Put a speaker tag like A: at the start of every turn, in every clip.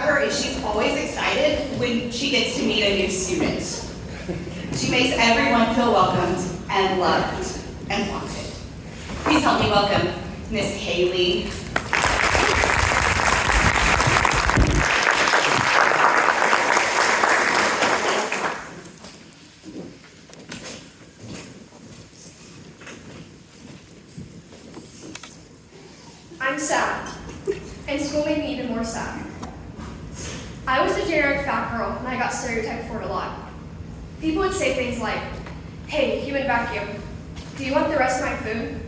A: However, is she's always excited when she gets to meet a new student. She makes everyone feel welcomed and loved and wanted. Please help me welcome Miss Haley.
B: I'm sad, and school made me even more sad. I was the generic fat girl, and I got stereotyped for it a lot. People would say things like, "Hey, human vacuum, do you want the rest of my food?"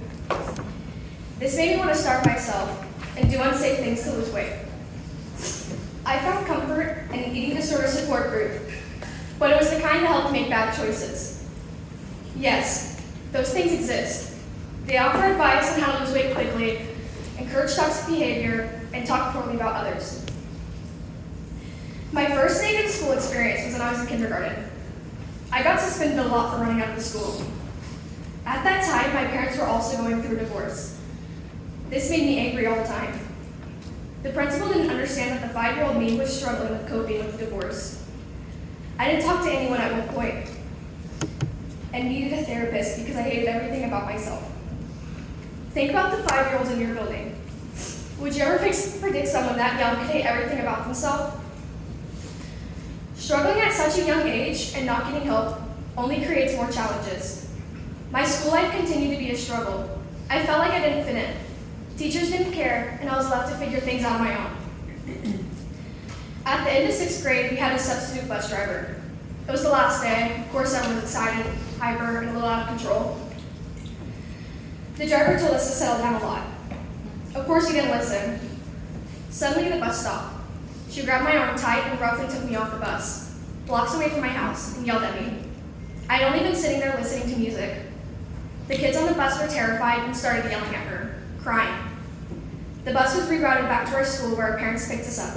B: This made me want to starve myself and do unsafe things to lose weight. I found comfort in an eating disorder support group, but it was the kind that helped make bad choices. Yes, those things exist. They offer advice on how to lose weight quickly, encourage toxic behavior, and talk poorly about others. My first negative school experience was when I was in kindergarten. I got suspended a lot for running out of the school. At that time, my parents were also going through a divorce. This made me angry all the time. The principal didn't understand that the 5-year-old me was struggling with coping with the divorce. I didn't talk to anyone at one point and needed a therapist because I hated everything about myself. Think about the 5-year-olds in your building. Would you ever predict someone that young could hate everything about themselves? Struggling at such a young age and not getting help only creates more challenges. My school life continued to be a struggle. I felt like I didn't fit in. Teachers didn't care, and I was left to figure things out on my own. At the end of 6th grade, we had a substitute bus driver. It was the last day. Of course, everyone was excited, hyper, and a little out of control. The driver told us to settle down a lot. Of course, he didn't listen. Suddenly, the bus stopped. She grabbed my arm tight and roughly took me off the bus, blocks away from my house, and yelled at me. I had only been sitting there listening to music. The kids on the bus were terrified and started yelling at her, crying. The bus was rerouted back to our school where our parents picked us up.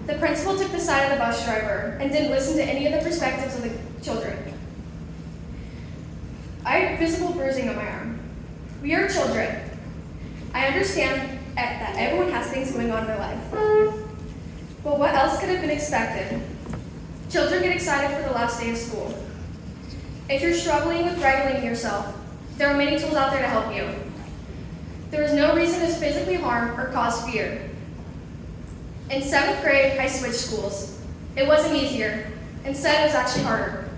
B: The principal took the side of the bus driver and didn't listen to any of the perspectives of the children. I had visible bruising on my arm. We are children. I understand that everyone has things going on in their life. But what else could have been expected? Children get excited for the last day of school. If you're struggling with regulating yourself, there are many tools out there to help you. There is no reason to physically harm or cause fear. In 7th grade, I switched schools. It wasn't easier. Instead, it was actually harder.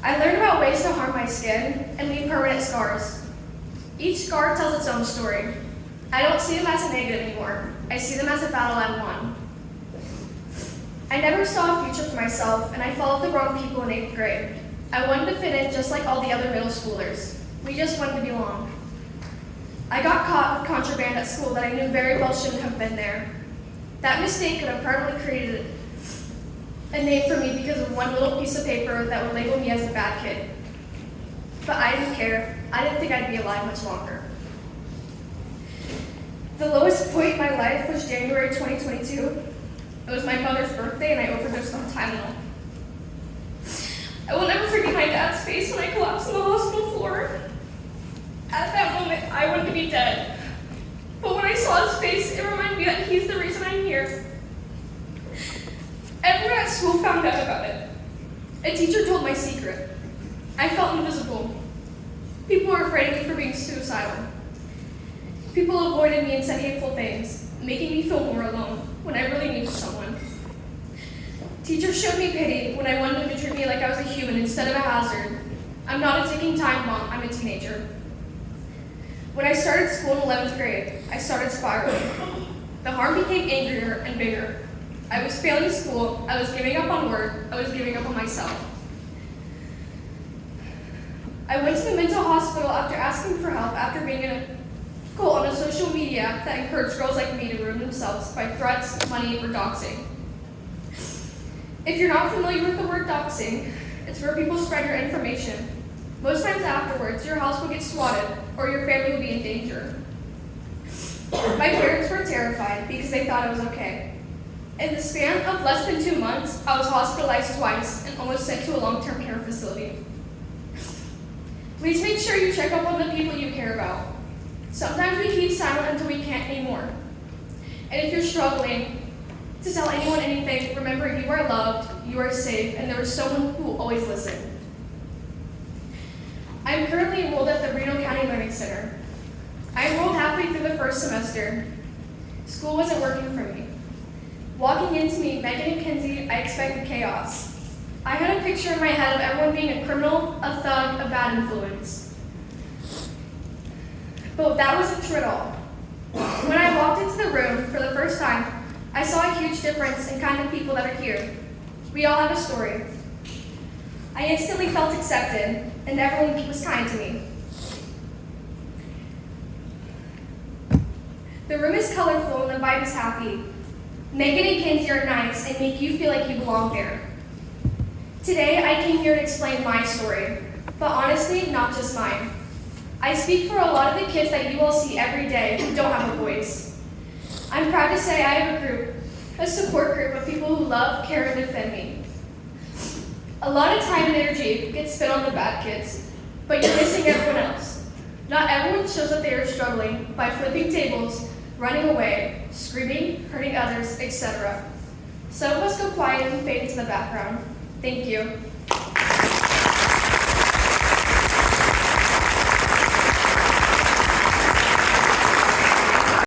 B: I learned about ways to harm my skin and leave permanent scars. Each scar tells its own story. I don't see them as a negative anymore. I see them as a battle I won. I never saw a future for myself, and I followed the wrong people in 8th grade. I wanted to fit in just like all the other middle schoolers. We just wanted to belong. I got caught with contraband at school that I knew very well shouldn't have been there. That mistake could have permanently created a name for me because of one little piece of paper that would label me as a bad kid. But I didn't care. I didn't think I'd be alive much longer. The lowest point in my life was January 2022. It was my mother's birthday and I overdosed on Tylenol. I will never forget my dad's face when I collapsed on the hospital floor. At that moment, I wanted to be dead. But when I saw his face, it reminded me that he's the reason I'm here. Everyone at school found out about it. A teacher told my secret. I felt invisible. People were afraid of me for being suicidal. People avoided me and said hateful things, making me feel more alone when I really needed someone. Teachers showed me pity when I wanted them to treat me like I was a human instead of a hazard. I'm not a ticking time bomb, I'm a teenager. When I started school in 11th grade, I started spiraling. The harm became angrier and bigger. I was failing school, I was giving up on work, I was giving up on myself. I went to the mental hospital after asking for help after being in a cult on a social media app that encouraged girls like me to ruin themselves by threats, money, or doxing. If you're not familiar with the word doxing, it's where people spread your information. Most times afterwards, your house will get swatted or your family will be in danger. My parents were terrified because they thought it was okay. In the span of less than 2 months, I was hospitalized twice and almost sent to a long-term care facility. Please make sure you check up on the people you care about. Sometimes we keep silent until we can't anymore. And if you're struggling, to tell anyone anything, remember you are loved, you are safe, and there is someone who will always listen. I am currently enrolled at the Reno County Learning Center. I enrolled halfway through the first semester. School wasn't working for me. Walking in to meet Megan and Kinsey, I expected chaos. I had a picture in my head of everyone being a criminal, a thug, a bad influence. But that wasn't true at all. When I walked into the room for the first time, I saw a huge difference in kind of people that are here. We all have a story. I instantly felt accepted, and everyone was kind to me. The room is colorful and the vibe is happy. Megan and Kinsey are nice and make you feel like you belong there. Today, I came here to explain my story, but honestly, not just mine. I speak for a lot of the kids that you all see every day who don't have a voice. I'm proud to say I have a group, a support group of people who love, care, and defend me. A lot of time and energy gets spent on the bad kids, but you're missing everyone else. Not everyone shows that they are struggling by flipping tables, running away, screaming, hurting others, etc. Some of us go quiet and fade into the background. Thank you.